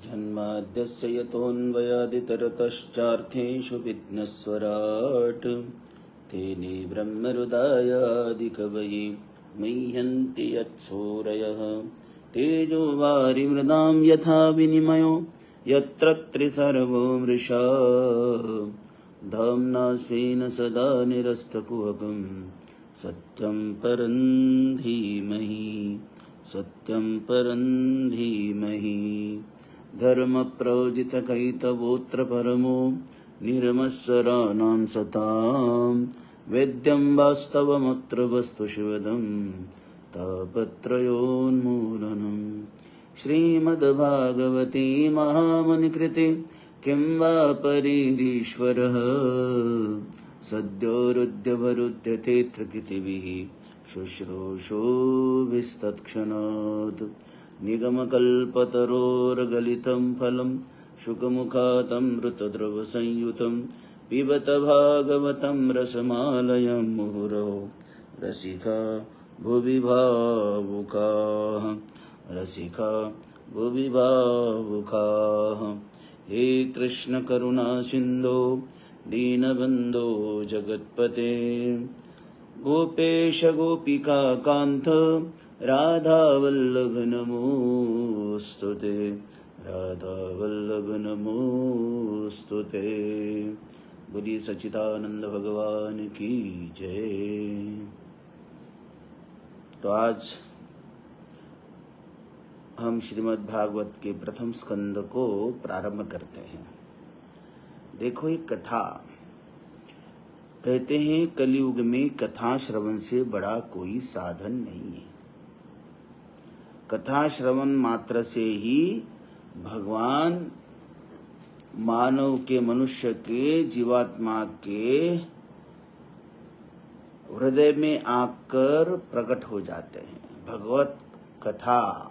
जन्माद्यस्य यतोऽन्वयादितरतश्चार्थेषु विघ्नस्वराट् तेने ब्रह्महृदायादिकवये मुह्यन्ति यत्सूरयः तेजो वारिमृदां यथा विनिमयो यत्र त्रिसर्वो मृषा धाम्ना स्वेन सदा निरस्तकुहकं सत्यं परं धीमहि सत्यं परं धीमहि धर्मप्रोजितकैतवोऽत्र परमो निर्मत्सराणां सतां वेद्यं वास्तवमत्र वस्तुशिवदं तापत्रयोन्मूलनं श्रीमद्भागवते महामुनिकृते किं वा परेरीश्वरः सद्योरुद्यवरुध्यतेऽत्र कृतिभिः शुश्रूषो विस्तत्क्षणात् निगमकल्पतरोर्गलितं फलं शुकमुखातमृतद्रवसंयुतं पिबत भागवतं रसमालयं मुहुरहो रसिका भुवि भावुकाः रसिका भुवि भावुकाः। हे कृष्ण करुणा सिन्धो दीनबन्धो जगत्पते गोपेश गोपिका कान्त राधावल्लभ नमोस्तुते राधावल्लभ नमोस्तुते। बोलिए सच्चिदानंद भगवान की जय। तो आज हम श्रीमद् भागवत के प्रथम स्कंद को प्रारंभ करते हैं। देखो ये कथा, कहते हैं कलयुग में कथा श्रवण से बड़ा कोई साधन नहीं है। कथा श्रवण मात्र से ही भगवान मानव के, मनुष्य के, जीवात्मा के हृदय में आकर प्रकट हो जाते हैं। भगवत कथा,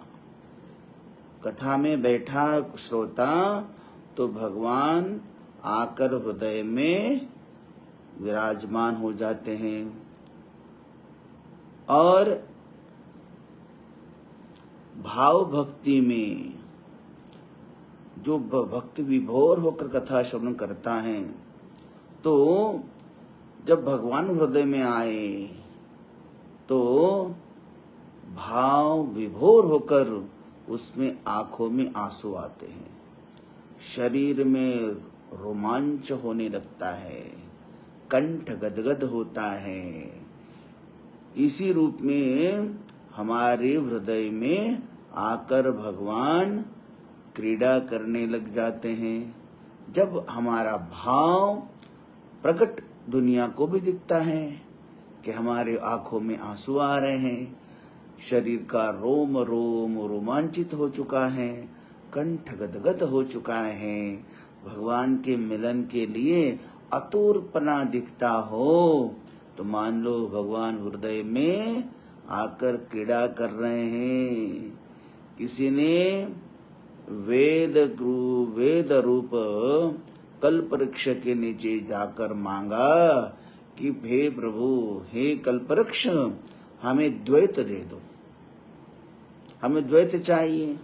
कथा में बैठा श्रोता तो भगवान आकर हृदय में विराजमान हो जाते हैं। और भाव भक्ति में जो भक्ति विभोर होकर कथा श्रवण करता है, तो जब भगवान हृदय में आए तो भाव विभोर होकर उसमें आंखों में आंसू आते हैं, शरीर में रोमांच होने लगता है, कंठ गदगद होता है। इसी रूप में हमारे हृदय में आकर भगवान क्रीड़ा करने लग जाते हैं। जब हमारा भाव प्रकट दुनिया को भी दिखता है कि हमारे आंखों में आंसू आ रहे हैं, शरीर का रोम रोम रोमांचित हो चुका है, कंठ गदगद हो चुका है, भगवान के मिलन के लिए आतुरपना दिखता हो, तो मान लो भगवान हृदय में आकर क्रीड़ा कर रहे हैं। किसी ने वेद रूप कल्प वृक्ष के नीचे जाकर मांगा कि हे प्रभु, हे कल्प वृक्ष, हमें द्वैत दे दो, हमें द्वैत चाहिए।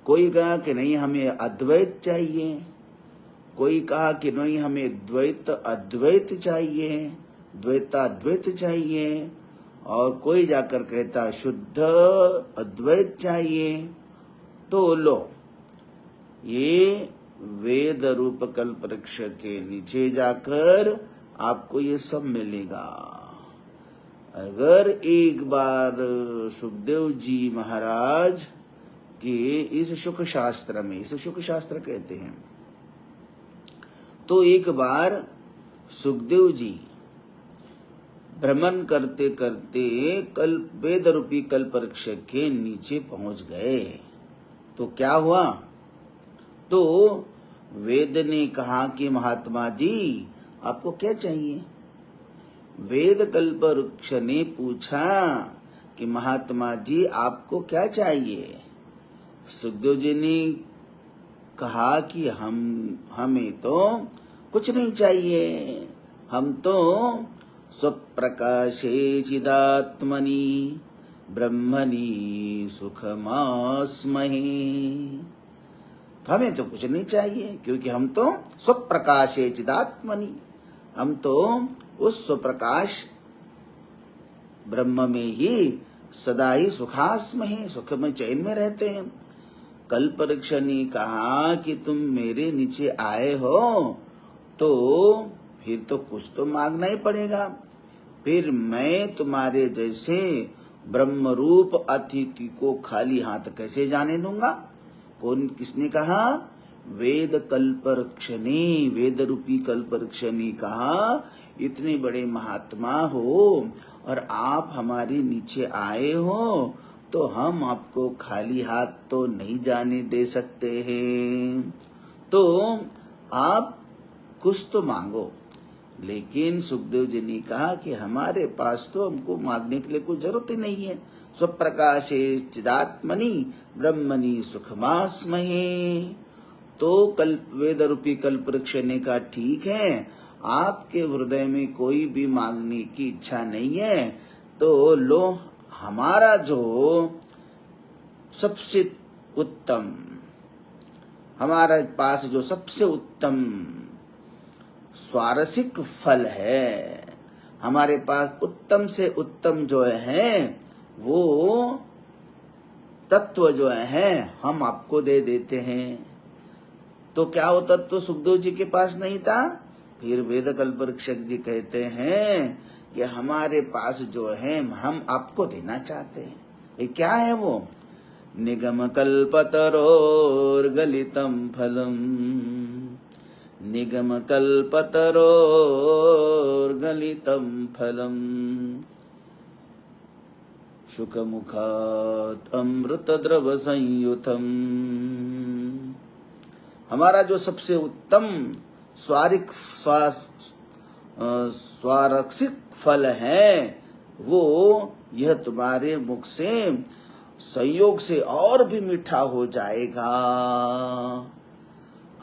कोई कहा कि नहीं हमें अद्वैत चाहिए, कोई कहा कि नहीं हमें द्वैत अद्वैत चाहिए, द्वैताद्वैत चाहिए, और कोई जाकर कहता शुद्ध अद्वैत चाहिए। तो लो, ये वेद रूप कल्प वृक्ष के नीचे जाकर आपको ये सब मिलेगा। अगर एक बार सुखदेव जी महाराज के इस शुक शास्त्र में, इसे शुक शास्त्र कहते हैं, तो एक बार सुखदेव जी भ्रमण करते करते वेद रूपी कल्प वृक्ष के नीचे पहुंच गए। तो क्या हुआ? तो वेद ने कहा कि महात्मा जी आपको क्या चाहिए? वेद कल्प वृक्ष ने पूछा कि महात्मा जी आपको क्या चाहिए? सुखदेव जी ने कहा कि हमें तो कुछ नहीं चाहिए, हम तो स्वप्रकाशे चिदात्मनि ब्रह्मणि सुखमास्महे। तो हमें तो कुछ नहीं चाहिए, क्योंकि हम तो स्वप्रकाशे चिदात्मनि, हम तो उस स्वप्रकाश ब्रह्म में ही सदा ही सुखास्महे, सुख में चैन में रहते हैं। कल्पवृक्ष ने कहा कि तुम मेरे नीचे आए हो तो फिर तो कुछ तो मांगना ही पड़ेगा, फिर मैं तुम्हारे जैसे ब्रह्म रूप अतिथि को खाली हाथ कैसे जाने दूंगा। कौन, किसने कहा? वेद कल्पवृक्ष ने, वेद रूपी कल्पवृक्ष ने कहा इतने बड़े महात्मा हो और आप हमारे नीचे आए हो तो हम आपको खाली हाथ तो नहीं जाने दे सकते हैं, तो आप कुछ तो मांगो। लेकिन सुखदेव जी ने कहा कि हमारे पास तो हमको मांगने के लिए कोई जरूरत ही नहीं है। स्वप्रकाशे चिदात्मनि ब्रह्मणि सुखमास्महे। तो कल्प वेद रूपी कल्पवृक्ष ने कहा ठीक है, आपके हृदय में कोई भी मांगने की इच्छा नहीं है, तो लो हमारा जो सबसे उत्तम, हमारे पास जो सबसे उत्तम स्वारसिक फल है, हमारे पास उत्तम से उत्तम जो है वो तत्व जो है हम आपको दे देते हैं। तो क्या वो तत्व सुखदेव जी के पास नहीं था? फिर वेद कल्पवृक्ष जी कहते हैं कि हमारे पास जो है हम आपको देना चाहते हैं। ये क्या है वो? निगम कल्पतरोर गलितम फलम, निगम कल्पतरोर गलितम फलम, शुकमुखात् अमृत द्रव संयुतम। हमारा जो सबसे उत्तम स्वारक्षिक फल है वो यह तुम्हारे मुख से संयोग से और भी मीठा हो जाएगा।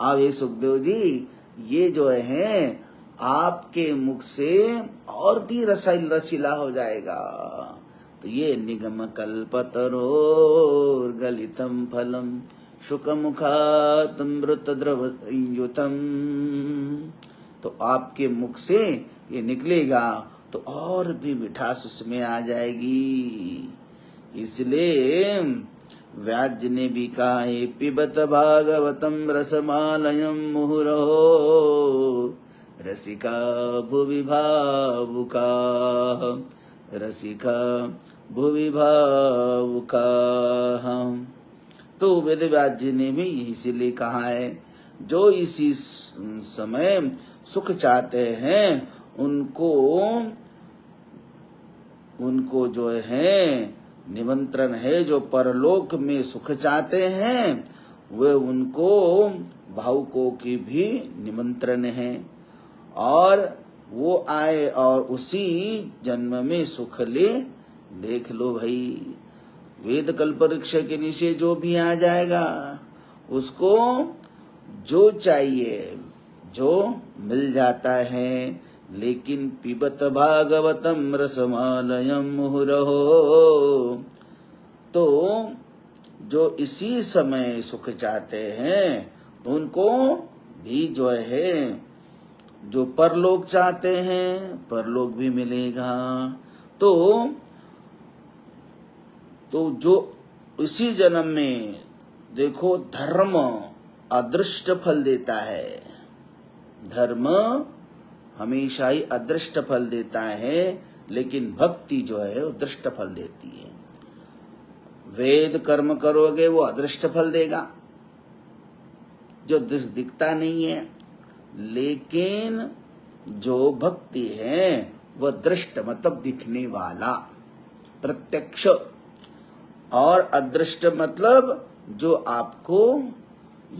अब ये सुखदेव जी, ये जो है आपके मुख से और भी रसीला हो जाएगा। तो ये निगम कल्पतरोर गलितम फलम शुकमुखात् अमृत द्रव संयुतम, तो आपके मुख से ये निकलेगा तो और भी मिठास उसमें आ जाएगी। इसलिए व्यास जी ने भी कहा है पिबत भागवतम रसमालयम मुहुरहो रसिका भुवि भावुका, रसिका भुवि भावुका। तो वेद व्यास जी ने भी इसीलिए कहा है जो इसी समय सुख चाहते हैं उनको जो है निमंत्रण है, जो परलोक में सुख चाहते हैं वे उनको भावुकों की भी निमंत्रण है, और वो आए और उसी जन्म में सुख ले। देख लो भाई, वेद कल्पवृक्ष के नीचे जो भी आ जाएगा उसको जो चाहिए जो मिल जाता है। लेकिन पिबत भागवतम रसमालयम मुहुरहो, तो जो इसी समय सुख चाहते हैं तो उनको भी जो है, जो परलोक चाहते हैं परलोक भी मिलेगा। तो जो इसी जन्म में देखो धर्म अदृष्ट फल देता है, धर्म हमेशा ही अदृष्ट फल देता है, लेकिन भक्ति जो है वो दृष्ट फल देती है। वेद कर्म करोगे वो अदृष्ट फल देगा जो दिखता नहीं है, लेकिन जो भक्ति है वह दृष्ट मतलब दिखने वाला प्रत्यक्ष, और अदृष्ट मतलब जो आपको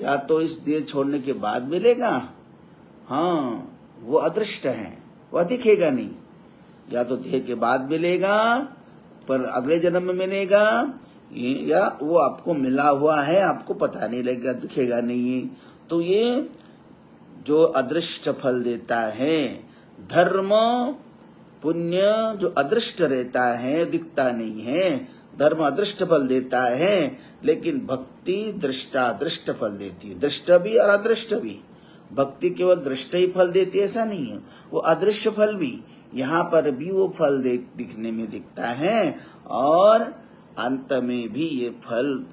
या तो इस देह छोड़ने के बाद मिलेगा, हाँ वो अदृष्ट है, वह दिखेगा नहीं, या तो देह के बाद मिलेगा पर अगले जन्म में मिलेगा, या वो आपको मिला हुआ है आपको पता नहीं लगेगा, दिखेगा नहीं। तो ये जो अदृष्ट फल देता है, धर्म पुण्य जो अदृष्ट रहता है दिखता नहीं है, धर्म अदृष्ट फल देता है, लेकिन भक्ति दृष्टा दृष्ट फल देती है, दृष्ट भी और अदृष्ट भी। भक्ति केवल दृष्ट ही फल देती है ऐसा नहीं है, वो अदृश्य फल भी, यहाँ पर भी वो फल दिखने में दिखता है और अंत में भी ये फल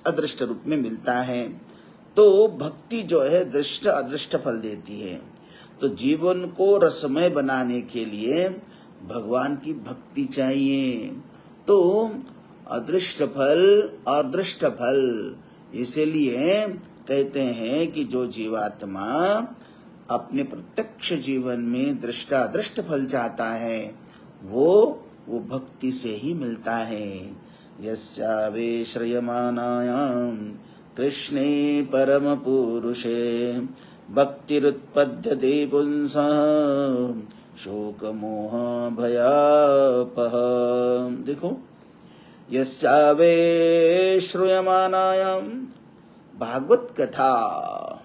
अदृष्ट रूप में मिलता है। तो भक्ति जो है दृष्ट अदृष्ट फल देती है। तो जीवन को रसमय बनाने के लिए भगवान की भक्ति चाहिए। तो अदृष्ट फल अदृष्ट फल, इसलिए कहते हैं कि जो जीवात्मा अपने प्रत्यक्ष जीवन में दृष्टादृष्ट फल चाहता है वो भक्ति से ही मिलता है। यस्यावे श्रयमानायां कृष्णे परम पुरुषे भक्तिरुत्पद्यते पुंसः शोक मोह भयापः। देखो, यस्यावे श्रूयमानायां भागवत कथा,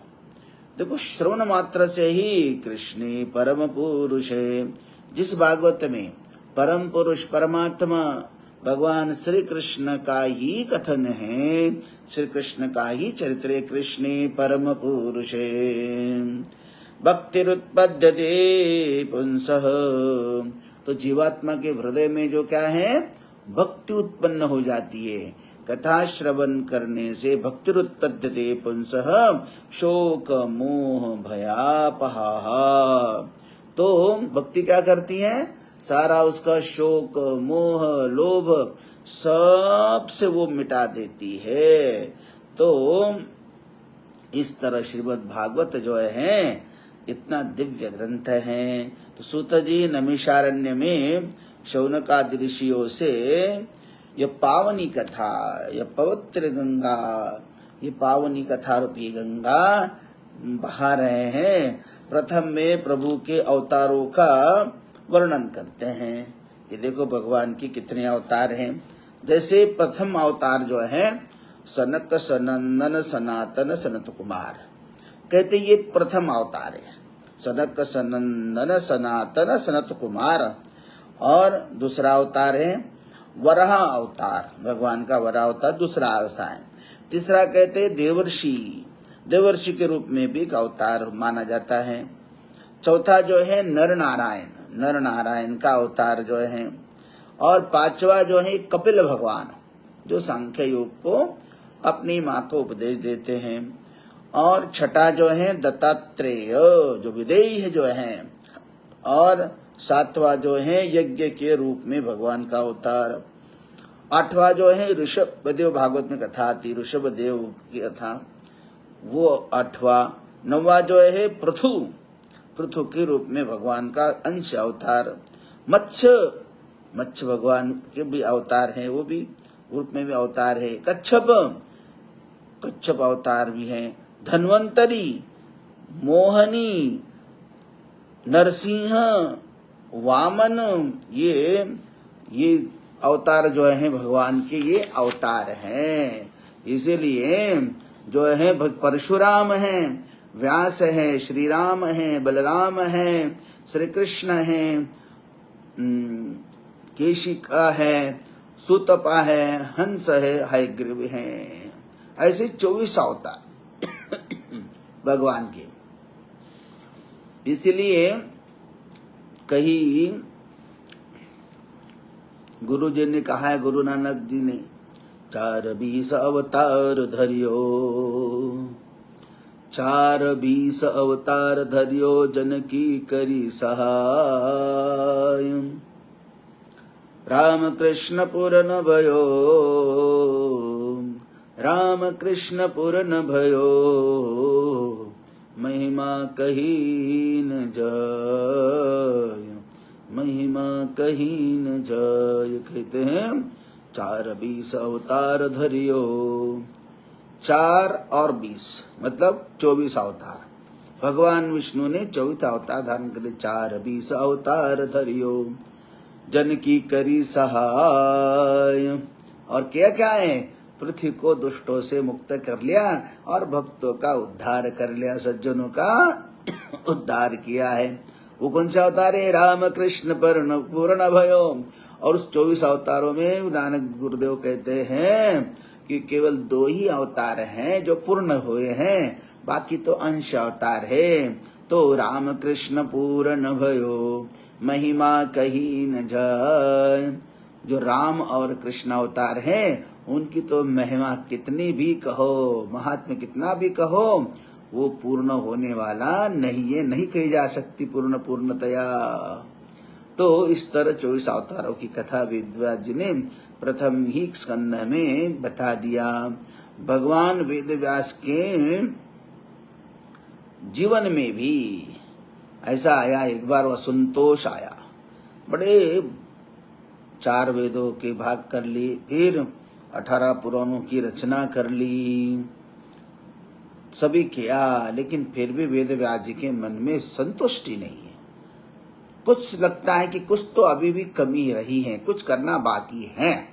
देखो श्रवण मात्र से ही कृष्णे परम पुरुष है। जिस भागवत में परम पुरुष परमात्मा भगवान श्री कृष्ण का ही कथन है, श्री कृष्ण का ही चरित्र है, कृष्णे परम पुरुष भक्तिरुत्पद्यते पुंसः, तो जीवात्मा के हृदय में जो क्या है, भक्ति उत्पन्न हो जाती है। कथा श्रवण करने से भक्तिरुत्पद्यते पुंसः शोक मोह भयापहा। तो भक्ति क्या करती है, सारा उसका शोक मोह लोभ सब से वो मिटा देती है। तो इस तरह श्रीमद् भागवत जो है इतना दिव्य ग्रंथ है। तो सूत जी नैमिषारण्य में शौनकादि ऋषियों से यह पावनी कथा, यह पवित्र गंगा, ये पावनी कथा रूपी गंगा बहा रहे हैं। प्रथम में प्रभु के अवतारों का वर्णन करते हैं। ये देखो भगवान की कितने अवतार हैं। जैसे प्रथम अवतार जो है सनक सनंदन सनातन सनत कुमार, कहते ये प्रथम अवतार है, सनक सनंदन सनातन सनत कुमार। और दूसरा अवतार है वराह अवतार, भगवान का वराह अवतार दूसरा अवतार है। तीसरा कहते हैं देवर्षि, देवर्षि के रूप में भी एक अवतार माना जाता है। चौथा जो है नर नारायण, नर नारायण का अवतार जो है। और पांचवा जो है कपिल भगवान, जो सांख्य योग को अपनी माँ को उपदेश देते हैं। और छठा जो है दत्तात्रेय, जो विदेही जो है। और सातवां जो है यज्ञ के रूप में भगवान का अवतार। आठवां जो है ऋषभदेव, भागवत में कथा आती ऋषभदेव की कथा, वो आठवां। नौवां जो है पृथु, पृथु के रूप में भगवान का अंश अवतार। मत्स्य, मत्स्य भगवान के भी अवतार है, वो भी रूप में भी अवतार है। कच्छप, कच्छप अवतार भी है। धन्वंतरी, मोहनी, नरसिंह, वामन, ये अवतार जो है भगवान के, ये अवतार हैं। इसीलिए जो है परशुराम है, व्यास है, श्री राम है, बलराम है, श्री कृष्ण है, केशिका है, सुतपा है, हंस है, हयग्रीव है। ऐसे 24 अवतार भगवान के। इसलिए कहीं गुरु जी ने कहा है, गुरु नानक जी ने, 420 अवतार धरियो, 420 अवतार धरियो, जनकी करी सहाय। राम कृष्ण पुरन भयो, राम कृष्ण पुरन भयो, महिमा कही न जाय, महिमा कहीं न जाय। कहते हैं 420 अवतार धरियो, 4 और 20 मतलब 24 अवतार। भगवान विष्णु ने 24 अवतार धारण करे। 420 अवतार धरियो, जन की करी सहाय। और क्या क्या है, पृथ्वी को दुष्टों से मुक्त कर लिया और भक्तों का उद्धार कर लिया, सज्जनों का उद्धार किया है। वो कौन सा अवतार है, राम कृष्ण पूर्ण भयो। और उस 24 अवतारों में नानक गुरुदेव कहते हैं कि केवल 2 ही अवतार हैं जो पूर्ण हुए हैं, बाकी तो अंश अवतार है। तो राम कृष्ण पूर्ण भयो, महिमा कही न जाय। जो राम और कृष्ण अवतार हैं, उनकी तो महिमा कितनी भी कहो, महात्म्य कितना भी कहो, वो पूर्ण होने वाला नहीं है, नहीं कही जा सकती पूर्णतया। तो इस तरह 24 अवतारों की कथा वेदव्यास जी ने प्रथम ही स्कंध में बता दिया। भगवान वेदव्यास के जीवन में भी ऐसा आया, एक बार असंतोष आया, बड़े 4 वेदों के भाग कर ली, फिर 18 पुराणों की रचना कर ली, सभी किया, लेकिन फिर भी वेदव्यास जी के मन में संतुष्टि नहीं है। कुछ लगता है कि कुछ तो अभी भी कमी रही है, कुछ करना बाकी है,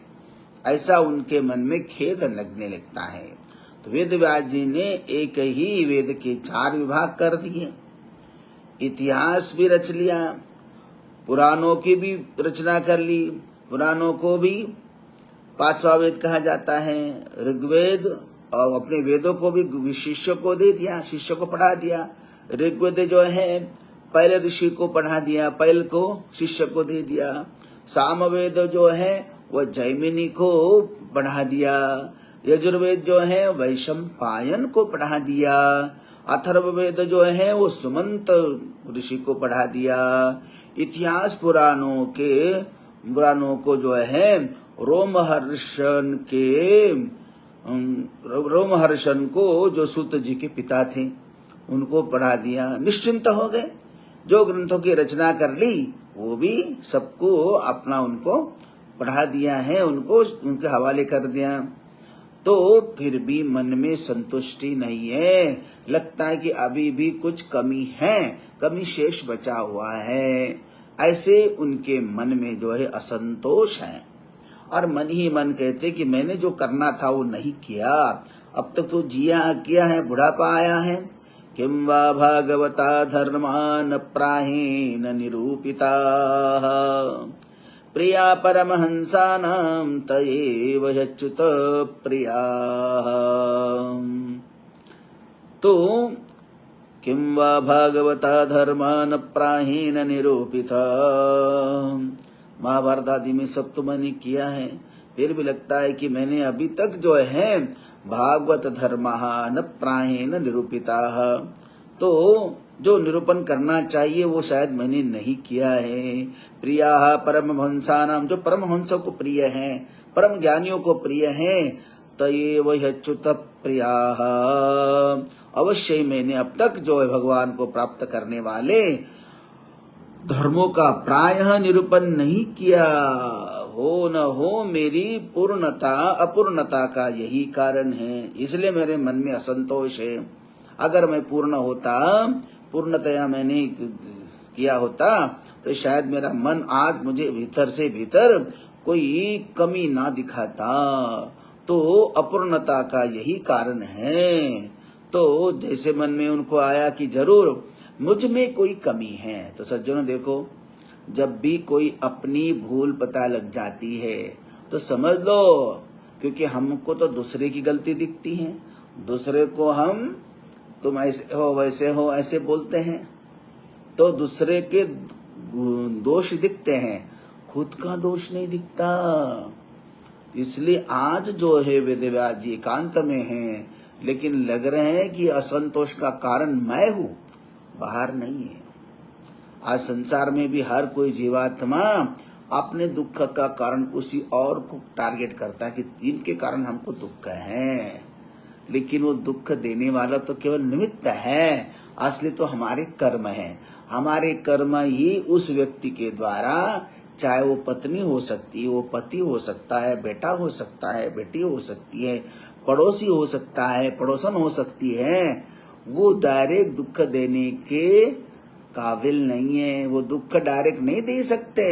ऐसा उनके मन में खेद लगने लगता है। तो वेदव्यास जी ने एक ही वेद के 4 विभाग कर दिए, इतिहास भी रच लिया, पुराणों की भी रचना कर ली। पुराणों को भी 5वां वेद कहा जाता है, ऋग्वेद, और अपने वेदों को भी शिष्य को दे दिया, शिष्य को पढ़ा दिया। ऋग्वेद जो है पहले ऋषि को पढ़ा दिया, पहले को शिष्य को दे दिया। सामवेद जो है वह जैमिनी को पढ़ा दिया। यजुर्वेद जो है वैशंपायन को पढ़ा दिया। अथर्ववेद जो है वो सुमंत ऋषि को पढ़ा दिया। इतिहास पुराणों को जो है रोमहर्षण को, जो सूत जी के पिता थे, उनको पढ़ा दिया। निश्चिंत हो गए। जो ग्रंथों की रचना कर ली वो भी सबको अपना उनको पढ़ा दिया है, उनको उनके हवाले कर दिया। तो फिर भी मन में संतुष्टि नहीं है, लगता है कि अभी भी कुछ कमी है, कमी शेष बचा हुआ है। ऐसे उनके मन में जो है असंतोष है, और मन ही मन कहते कि मैंने जो करना था वो नहीं किया, अब तक तो किया है, बुढ़ापा आया है। किं वा भागवता धर्मान प्राहेण निरूपिताः, प्रिया परमहंसानां तयेव ह्यच्युत प्रियाः। तो किं वा भागवता धर्मान प्राहेण निरूपिता, महाभारत आदि में सब तो मैंने किया है, फिर भी लगता है कि मैंने अभी तक जो है भागवत धर्मः न प्राहेण निरूपिताः, तो जो निरूपण करना चाहिए वो शायद मैंने नहीं किया है। प्रियाः परमहंसानां, जो परमहंसों को प्रिय हैं, परम ज्ञानियों को प्रिय हैं, तयेव ह्यच्युत प्रियाः, अवश्य ही मैंने अब तक जो है भगवान को प्राप्त करने वाले धर्मों का प्रायः निरूपण नहीं किया। हो न हो मेरी पूर्णता अपूर्णता का यही कारण है, इसलिए मेरे मन में असंतोष है। अगर मैं पूर्ण होता, पूर्णतया मैंने किया होता, तो शायद मेरा मन आज मुझे भीतर से भीतर कोई कमी ना दिखाता। तो अपूर्णता का यही कारण है। तो जैसे मन में उनको आया कि जरूर मुझ में कोई कमी है। तो सज्जनों देखो, जब भी कोई अपनी भूल पता लग जाती है तो समझ लो, क्योंकि हमको तो दूसरे की गलती दिखती है, दूसरे को हम तुम ऐसे हो वैसे हो ऐसे बोलते हैं, तो दूसरे के दोष दिखते हैं, खुद का दोष नहीं दिखता। इसलिए आज जो है वेदव्यास जी एकांत में हैं, लेकिन लग रहे हैं कि असंतोष का कारण मैं हूँ, बाहर नहीं है। आज संसार में भी हर कोई जीवात्मा अपने दुख का कारण उसी और को टारगेट करता है कि इनके कारण हमको दुख है, लेकिन वो दुख देने वाला तो केवल निमित्त है, असली तो हमारे कर्म है। हमारे कर्म ही उस व्यक्ति के द्वारा, चाहे वो पत्नी हो सकती है, वो पति हो सकता है, बेटा हो सकता है, बेटी हो सकती है, पड़ोसी हो सकता है, पड़ोसन हो सकती है, वो डायरेक्ट दुख देने के काबिल नहीं है, वो दुख डायरेक्ट नहीं दे सकते।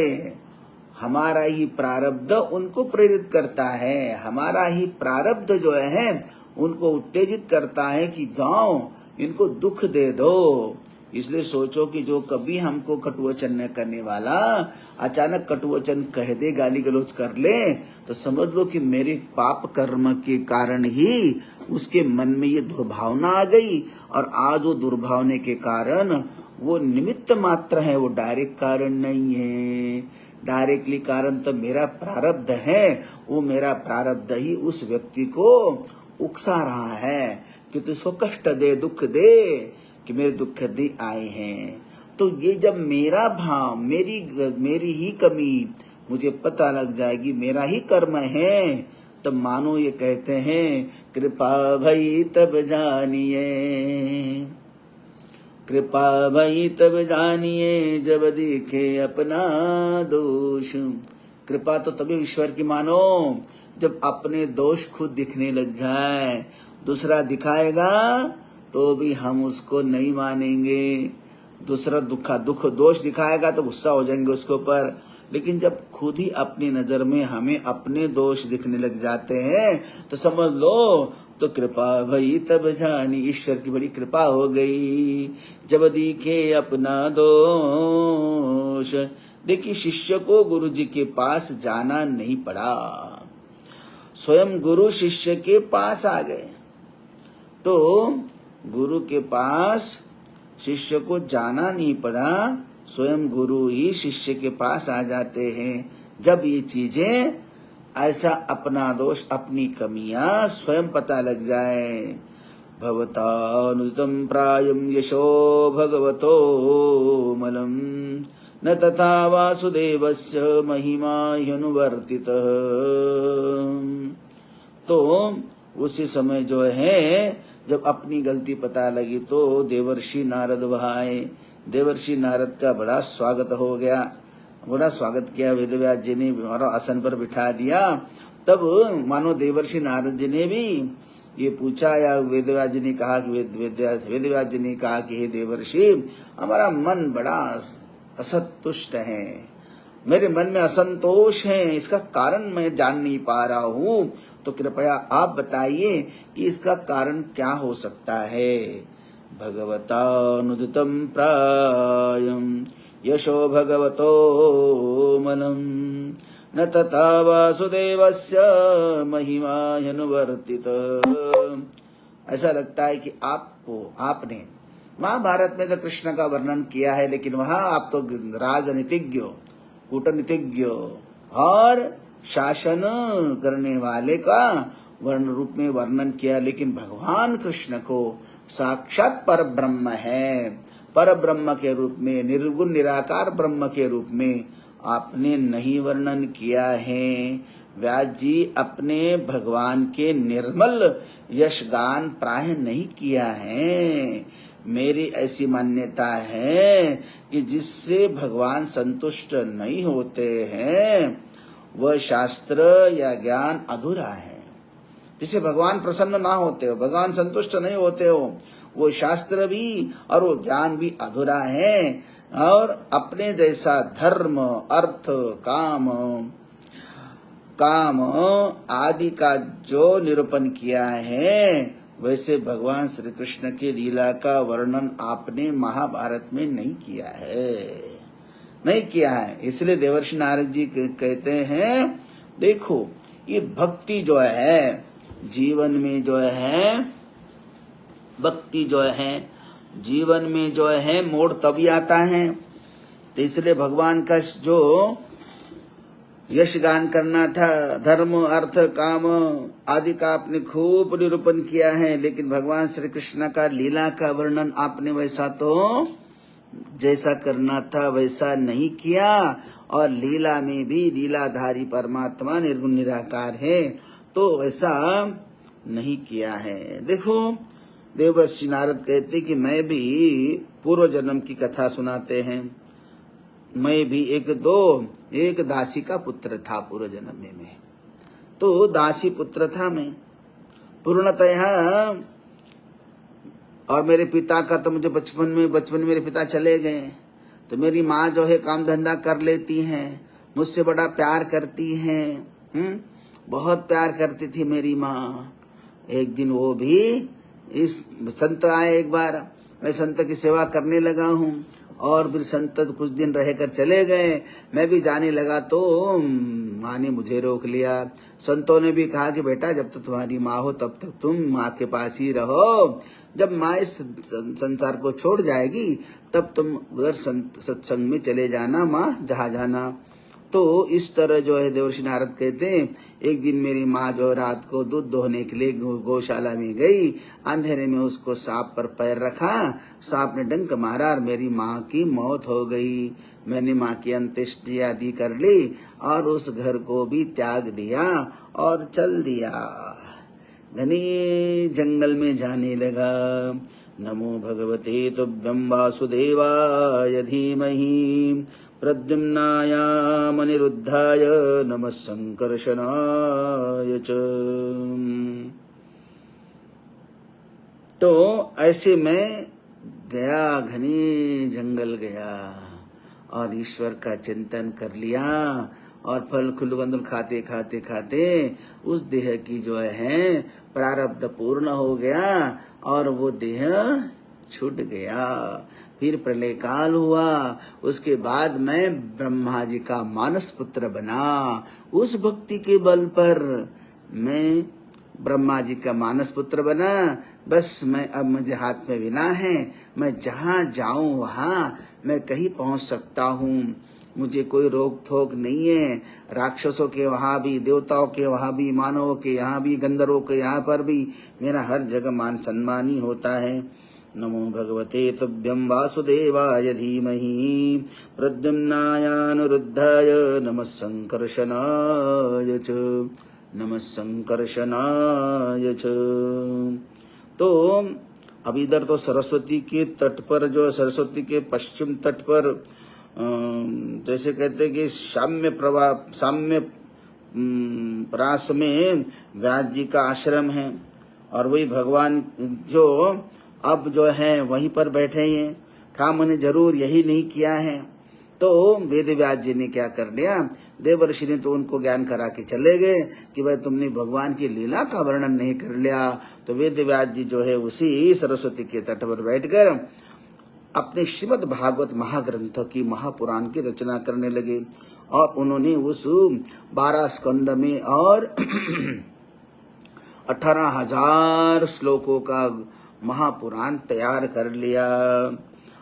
हमारा ही प्रारब्ध उनको प्रेरित करता है, हमारा ही प्रारब्ध जो है उनको उत्तेजित करता है कि जाओ इनको दुख दे दो, इसलिए सोचो कि जो कभी हमको कटुवचन न करने वाला अचानक कटुवचन कह दे, गाली गलौज कर ले, तो समझ लो कि मेरे पाप कर्म के कारण ही उसके मन में ये दुर्भावना आ गई। और आज वो दुर्भावना के कारण वो निमित्त मात्र है, वो डायरेक्ट कारण नहीं है। डायरेक्टली कारण तो मेरा प्रारब्ध है, वो मेरा प्रारब्ध ही उस व्यक्ति को उकसा रहा है कि तू इसको कष्ट दे, दुख दे, कि मेरे दुख दे आए हैं। तो ये जब मेरा भाव, मेरी ही कमी मुझे पता लग जाएगी, मेरा ही कर्म है, तब मानो ये कहते हैं कृपा भई तब जानिए, कृपा भई तब जानिए जब दिखे अपना दोष। कृपा तो तभी ईश्वर की मानो जब अपने दोष खुद दिखने लग जाए। दूसरा दिखाएगा तो भी हम उसको नहीं मानेंगे। दूसरा दुख दोष दिखाएगा तो गुस्सा हो जाएंगे उसके ऊपर। लेकिन जब खुद ही अपनी नजर में हमें अपने दोष दिखने लग जाते हैं तो समझ लो तो कृपा भई तब जानी, ईश्वर की बड़ी कृपा हो गई जब दिखे अपना दोष। देखिए शिष्य को गुरु जी के पास जाना नहीं पड़ा, स्वयं गुरु शिष्य के पास आ गए। तो गुरु के पास शिष्य को जाना नहीं पड़ा, स्वयं गुरु ही शिष्य के पास आ जाते हैं। जब ये चीजें ऐसा अपना दोष, अपनी कमियां स्वयं पता लग जाए। भवतानुदितं प्रायं यशो भगवतो मलम न तथा वासुदेवस्य महिमा ह्यनुवर्तितः। तो उसी समय जो है जब अपनी गलती पता लगी तो देवर्षि नारद वहां आए। देवर्षि नारद का बड़ा स्वागत हो गया, बड़ा स्वागत किया। वेदव्यास जी ने आसन पर बिठा दिया। तब मानो देवर्षि नारद जी ने भी ये पूछा, या वेदव्यास जी ने कहा कि वेदव्यास जी ने कहा कि हे देवर्षि, हमारा मन बड़ा असंतुष्ट है, मेरे मन में असंतोष है, इसका कारण मैं जान नहीं पा रहा हूँ, तो कृपया आप बताइए कि इसका कारण क्या हो सकता है। भगवतानुदितं प्रायं यशो भगवतो मलम न तथा वासुदेवस्य महिमा ह्यनुवर्तितः। ऐसा लगता है कि आपने महाभारत में तो कृष्ण का वर्णन किया है, लेकिन वहां आप तो राजनीतिज्ञ, कूटनीतिज्ञ और शासन करने वाले का वर्ण रूप में वर्णन किया, लेकिन भगवान कृष्ण को साक्षात पर ब्रह्म है, पर ब्रह्म के रूप में, निर्गुण निराकार ब्रह्म के रूप में आपने नहीं वर्णन किया है। व्यास जी अपने भगवान के निर्मल यशगान प्राय नहीं किया है। मेरी ऐसी मान्यता है कि जिससे भगवान संतुष्ट नहीं होते हैं वह शास्त्र या ज्ञान अधूरा है। जिससे भगवान प्रसन्न ना होते हो, भगवान संतुष्ट नहीं होते हो, वो शास्त्र भी और वो ज्ञान भी अधूरा है। और अपने जैसा धर्म, अर्थ, काम आदि का जो निरूपण किया है, वैसे भगवान श्री कृष्ण की लीला का वर्णन आपने महाभारत में नहीं किया है, इसलिए देवर्षि नारद जी कहते हैं, देखो ये भक्ति जो है जीवन में जो है, भक्ति जो है जीवन में जो है मोड़ तभी आता है। तो इसलिए भगवान का जो यशगान करना था, धर्म, अर्थ, काम आदि का आपने खूब निरूपण किया है, लेकिन भगवान श्री कृष्ण का लीला का वर्णन आपने वैसा तो जैसा करना था वैसा नहीं किया। और लीला में भी लीलाधारी परमात्मा निर्गुण निराकार है, तो ऐसा नहीं किया है। देखो देवर्षि नारद कहते कि मैं भी पूर्व जन्म की कथा सुनाते हैं। मैं भी एक दासी का पुत्र था पूर्व जन्म में। तो दासी पुत्र था मैं पूर्णतः, और मेरे पिता का तो मुझे बचपन में मेरे पिता चले गए। तो मेरी माँ जो है काम धंधा कर लेती हैं, मुझसे बड़ा प्यार करती हैं, बहुत प्यार करती थी मेरी माँ। एक दिन वो भी इस संत आए, एक बार मैं संत की सेवा करने लगा हूँ। और फिर संत कुछ दिन रहकर चले गए, मैं भी जाने लगा तो माँ ने मुझे रोक लिया। संतों ने भी कहा कि बेटा जब तक तुम्हारी माँ हो तब तक तुम माँ के पास ही रहो, जब माँ इस संसार को छोड़ जाएगी तब तुम उधर सत्संग में चले जाना, माँ जहाँ जाना। तो इस तरह जो है देवर्षि नारद कहते हैं, एक दिन मेरी माँ जो रात को दूध दोहने के लिए गौशाला में गई, अंधेरे में उसको सांप पर पैर रखा, सांप ने डंक मारा और मेरी माँ की मौत हो गई। मैंने माँ की अंत्येष्टि आदि कर ली और उस घर को भी त्याग दिया और चल दिया, घने जंगल में जाने लगा। नमो भगवते तुभ्यं वासुदेवाय धीमहि प्रद्युम्नायामनिरुद्धाय नमः संकर्षणाय च। तो ऐसे मैं गया, घने जंगल गया और ईश्वर का चिंतन कर लिया और फल फूल खाते खाते खाते उस देह की जो है प्रारब्ध पूर्ण हो गया और वो देह छूट गया। फिर प्रलय काल हुआ, उसके बाद मैं ब्रह्मा जी का मानस पुत्र बना। उस भक्ति के बल पर मैं ब्रह्मा जी का मानस पुत्र बना। बस मैं अब मुझे हाथ में विना है, मैं जहाँ जाऊं वहाँ मैं कहीं पहुँच सकता हूँ, मुझे कोई रोक थोक नहीं है। राक्षसों के वहाँ भी, देवताओं के वहाँ भी, मानवों के यहाँ भी, गंधर्वों के यहाँ पर भी मेरा हर जगह मान सम्मान ही होता है। नमो भगवते तुभ्यं वासुदेवाय धीमहि प्रद्युम्नायानुरुद्धाय नमः संकर्षणाय च, नमः संकर्षणाय च। तो अब इधर तो सरस्वती के तट पर, जो सरस्वती के पश्चिम तट पर जैसे कहते हैं कि साम्य प्रास में व्यास जी का आश्रम है और वही भगवान जो अब जो है वहीं पर बैठे हैं। काम ने जरूर यही नहीं किया है। तो वेद व्यास जी ने क्या कर लिया, देवर्षि ने तो उनको ज्ञान करा के चले गए कि भाई तुमने भगवान की लीला का वर्णन नहीं कर लिया। तो वेद व्यास जी जो है उसी सरस्वती के तट पर बैठकर अपने श्रीमद् भागवत महाग्रंथ की, महापुराण की रचना करने लगे और उन्होंने उस 12 स्कंद में और 18,000 श्लोकों का महापुराण तैयार कर लिया।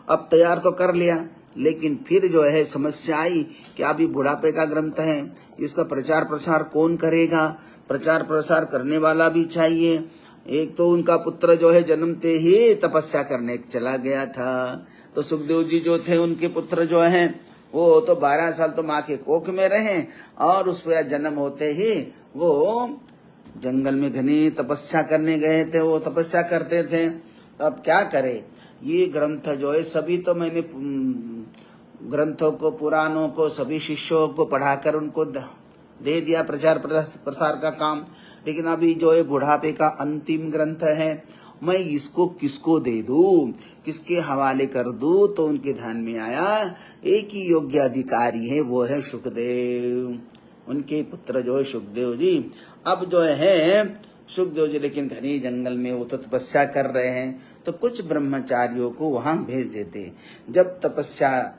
अब तैयार तो कर लिया, लेकिन फिर जो है समस्या आई कि अभी बुढ़ापे का ग्रंथ है, इसका प्रचार प्रसार कौन करेगा, प्रचार प्रसार करने वाला भी चाहिए। एक तो उनका पुत्र जो है जन्मते ही तपस्या करने चला गया था। तो सुखदेव जी जो थे उनके पुत्र जो हैं वो तो 12 साल तो माँ के कोख में रहे और उस पर जन्म होते ही वो जंगल में घनी तपस्या करने गए थे, वो तपस्या करते थे। तो अब क्या करे, ये ग्रंथ जो है सभी तो मैंने ग्रंथों को, पुराणों को सभी शिष्यों को पढ़ाकर उनको दे दिया प्रचार प्रसार का काम, लेकिन अभी जो है बुढ़ापे का अंतिम ग्रंथ है, मैं इसको किसको दे दूं, किसके हवाले कर दूं। तो उनके ध्यान में आया एक ही योग्य अधिकारी है, वो है सुखदेव, उनके पुत्र जो है सुखदेव जी। अब जो है सुखदेव जी लेकिन घने जंगल में वो तो तपस्या कर रहे हैं, तो कुछ ब्रह्मचारियों को वहां भेज देते। जब तपस्या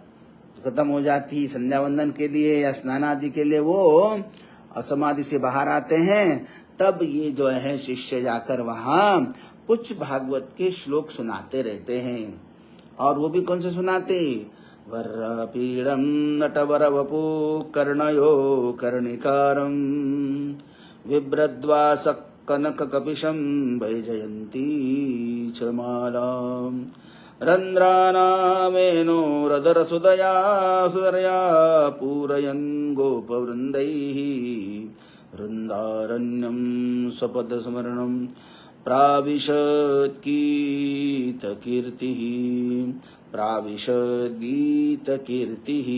खत्म हो जाती संध्या वंदन के लिए या स्नान आदि के लिए वो समाधि से बाहर आते हैं, तब ये जो है शिष्य जाकर वहां कुछ भागवत के श्लोक सुनाते रहते हैं। और वो भी कौन से सुनाते, वर्रापीडं नटवर वपु कर्णयो कर्णिकारं बिभ्रद्वासः कनक कपिशं वैजयन्ती च मालां रन्ध्रानामेनो रदरसुदया सुदर्या पूरयन् गोपवृन्दैः वृन्दारण्यं सपदस्मरणं प्राविशत् गीतकीर्तिः प्राविशद्गीतकीर्तिः।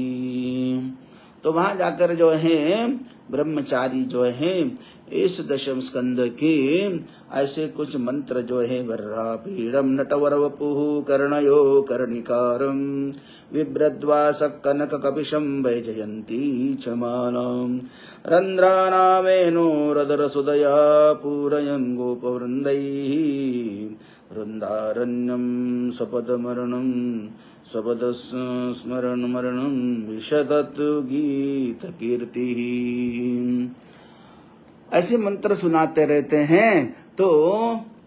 तो वहां जाकर जो है ब्रह्मचारी जो है इस दशम स्कंद के ऐसे कुछ मंत्र जो है, वर्रापीडं नटवर वपुः कर्णयो कर्णिकारं बिभ्रद्वासः कनक कपिशं वैजयन्ती च मालां रन्ध्रानामेनो रदरसुदया पूरयन् गोपवृन्दैः वृंदारण्यं सपदमरणं सपदस्मरणमरणं विशदत गीत कीर्ति। ऐसे मंत्र सुनाते रहते हैं तो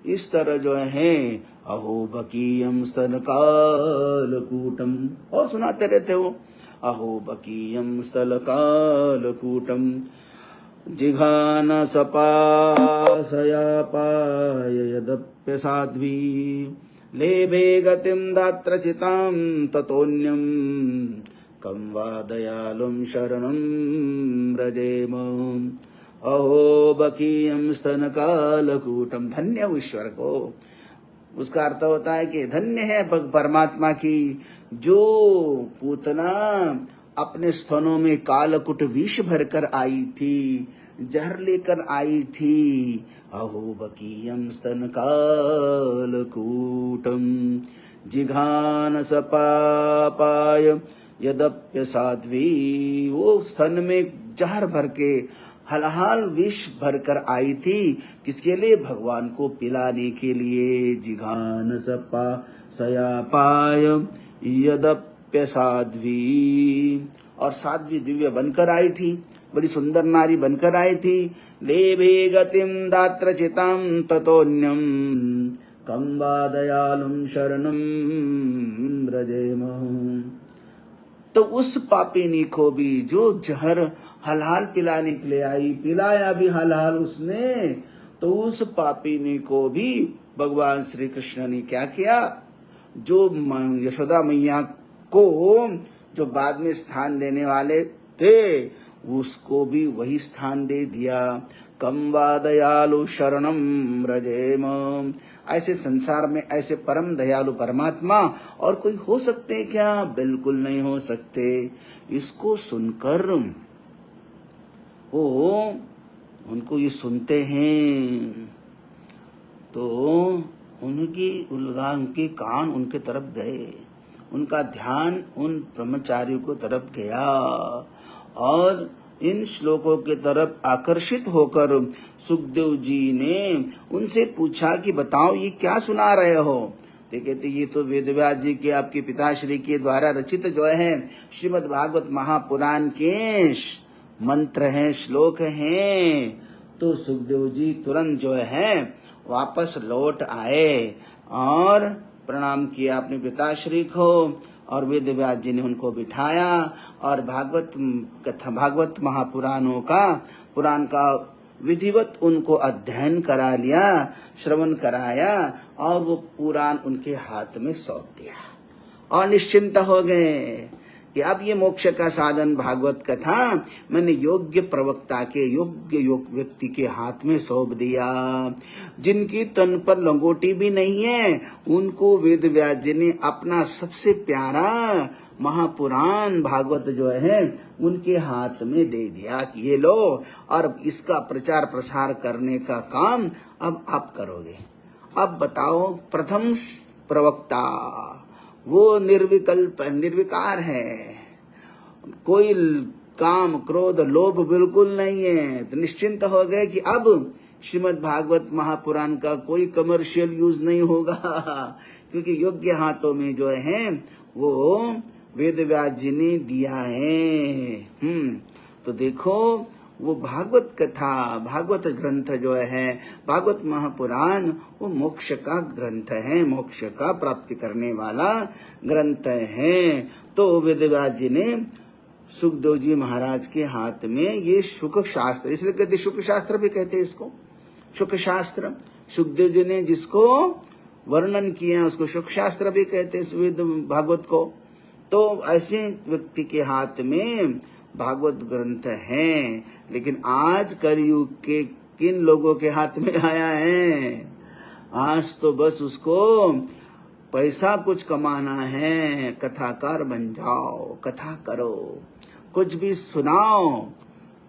इस तरह जो है अहो बकीयम स्तनकालकूटम, और सुनाते रहते हो अहो बकीयम स्थलकालकूटम जिघान सपासयापाय यदप्यसाध्वी लेभे गतिं दात्र चितां ततोऽन्यं कं वा दयालुं शरणं व्रजेम। अहो बकीयम स्तनकालकूटम, धन्य हो ईश्वर को। उसका अर्थ होता है कि धन्य है परमात्मा की जो पूतना अपने स्तनों में कालकुट विष भरकर आई थी, जहर लेकर आई थी। अहो बकीयम स्तन कालकूटम जिघान सपापाय यदप्य साध्वी, वो स्तन में जहर भर के हलाहल विष भरकर आई थी, किसके लिए? भगवान को पिलाने के लिए। जिघान सपा सयापाय यदप्य साध्वी, और साध्वी दिव्य बनकर आई थी, बड़ी सुंदर नारी बनकर आई थी। लेभे गतिम दात्र चितां ततोऽन्यं कं वा दयालुं शरणं व्रजेम। तो उस पापिनी को भी जो जहर हलाल पिलाने के लिए आई, पिलाया भी हलाल उसने, तो उस पापिनी को भी भगवान श्री कृष्ण ने क्या किया? जो यशोदा मैया को जो बाद में स्थान देने वाले थे, उसको भी वही स्थान दे दिया। कम वा दयालु शरणम व्रजेम। ऐसे संसार में ऐसे परम दयालु परमात्मा और कोई हो सकते क्या? बिल्कुल नहीं हो सकते। इसको सुनकर वो उनको ये सुनते हैं तो उनके कान उनके तरफ गए, उनका ध्यान उन ब्रह्मचारियों को तरफ गया और इन श्लोकों के तरफ आकर्षित होकर सुखदेव जी ने उनसे पूछा कि बताओ ये क्या सुना रहे हो? तो कहते ये तो वेदव्यास जी के आपके पिताश्री के द्वारा रचित जो है श्रीमद् भागवत महापुराण के मंत्र हैं, श्लोक हैं। तो सुखदेव जी तुरंत जो है वापस लौट आए और प्रणाम किया अपने पिताश्री को, और वेदव्यास जी ने उनको बिठाया और भागवत महापुराणों का पुराण का विधिवत उनको अध्ययन करा लिया, श्रवण कराया और वो पुराण उनके हाथ में सौंप दिया और निश्चिंत हो गए कि अब ये मोक्ष का साधन भागवत कथा मैंने योग्य प्रवक्ता के योग्य व्यक्ति के हाथ में सौंप दिया। जिनकी तन पर लंगोटी भी नहीं है उनको वेदव्यास जी ने अपना सबसे प्यारा महापुराण भागवत जो है उनके हाथ में दे दिया कि ये लो, और इसका प्रचार प्रसार करने का काम अब आप करोगे। अब बताओ, प्रथम प्रवक्ता वो निर्विकार है, कोई काम क्रोध लोभ बिल्कुल नहीं है। तो निश्चिंत हो गए कि अब श्रीमद् भागवत महापुराण का कोई कमर्शियल यूज नहीं होगा, क्योंकि योग्य हाथों में जो है वो वेदव्यास जी ने दिया है। तो देखो वो भागवत कथा, भागवत ग्रंथ जो है भागवत महापुराण, वो मोक्ष का ग्रंथ है, मोक्ष का प्राप्ति करने वाला ग्रंथ है। तो वेदव्यास जी ने सुखदेव जी महाराज के हाथ में ये शुक शास्त्र, इसलिए कहते शुक शास्त्र भी कहते हैं इसको, शुक शास्त्र। सुखदेव जी ने जिसको वर्णन किया उसको शुक शास्त्र भी कहते हैं वेद भागवत को। तो ऐसे व्यक्ति के हाथ में भागवत ग्रंथ है, लेकिन आज कलयुग के किन लोगों के हाथ में आया है? आज तो बस उसको पैसा कुछ कमाना है, कथाकार बन जाओ, कथा करो, कुछ भी सुनाओ,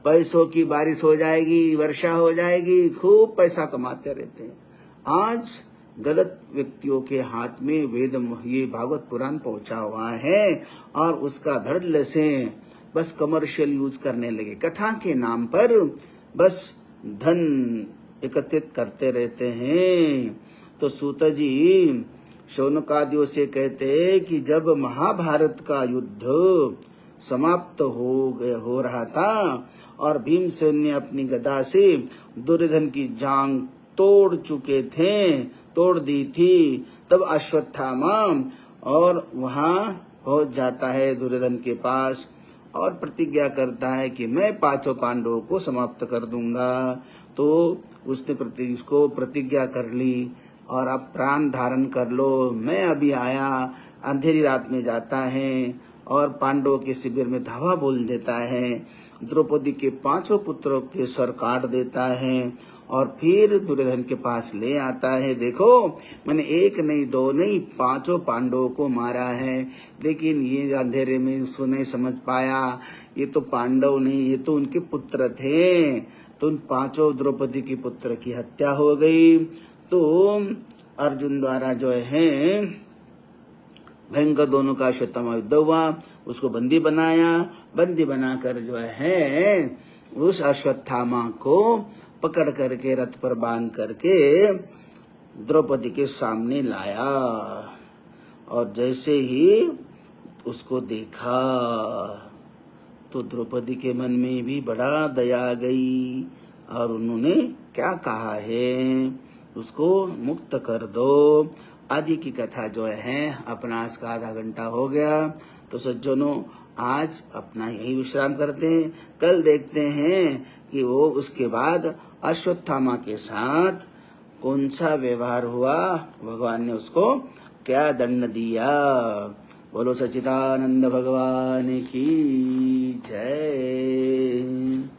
पैसों की बारिश हो जाएगी, वर्षा हो जाएगी, खूब पैसा कमाते रहते हैं। आज गलत व्यक्तियों के हाथ में वेद ये भागवत पुराण पहुंचा हुआ है और उसका धड़ से बस कमर्शियल यूज करने लगे। कथा के नाम पर बस धन एकत्रित करते रहते हैं। तो सूत जी शौनकादियों से कहते कि जब महाभारत का युद्ध समाप्त हो रहा था और भीमसेन ने अपनी गदा से दुर्योधन की जांग तोड़ दी थी, तब अश्वत्थामा और वहां पहुंच जाता है दुर्योधन के पास और प्रतिज्ञा करता है कि मैं 5 पांडवों को समाप्त कर दूंगा। तो उसने उसको प्रतिज्ञा कर ली और अब प्राण धारण कर लो, मैं अभी आया। अंधेरी रात में जाता है और पांडवों के शिविर में धावा बोल देता है, द्रौपदी के 5 पुत्रों के सर काट देता है और फिर दुर्योधन के पास ले आता है। देखो, मैंने 1 नहीं 2 नहीं 5 पांडवों को मारा है, लेकिन ये अंधेरे में उसको नहीं समझ पाया, ये तो पांडव नहीं, ये तो उनके पुत्र थे। तो उन 5 द्रौपदी की पुत्र की हत्या हो गई। तो अर्जुन द्वारा जो है भयंकर दोनों का अश्वत्थामा युद्ध हुआ, उसको बंदी बनाकर जो है उस अश्वत्थामा को पकड़ करके रथ पर बांध करके द्रौपदी के सामने लाया और जैसे ही उसको देखा तो द्रौपदी के मन में भी बड़ा दया आ गई और उन्होंने क्या कहा है, उसको मुक्त कर दो। आदि की कथा जो है अपना आज का आधा घंटा हो गया। तो सज्जनों, आज अपना यही विश्राम करते हैं, कल देखते हैं कि वो उसके बाद अश्वत्थामा के साथ कौन सा व्यवहार हुआ, भगवान ने उसको क्या दंड दिया। बोलो सच्चिदानंद भगवान की जय।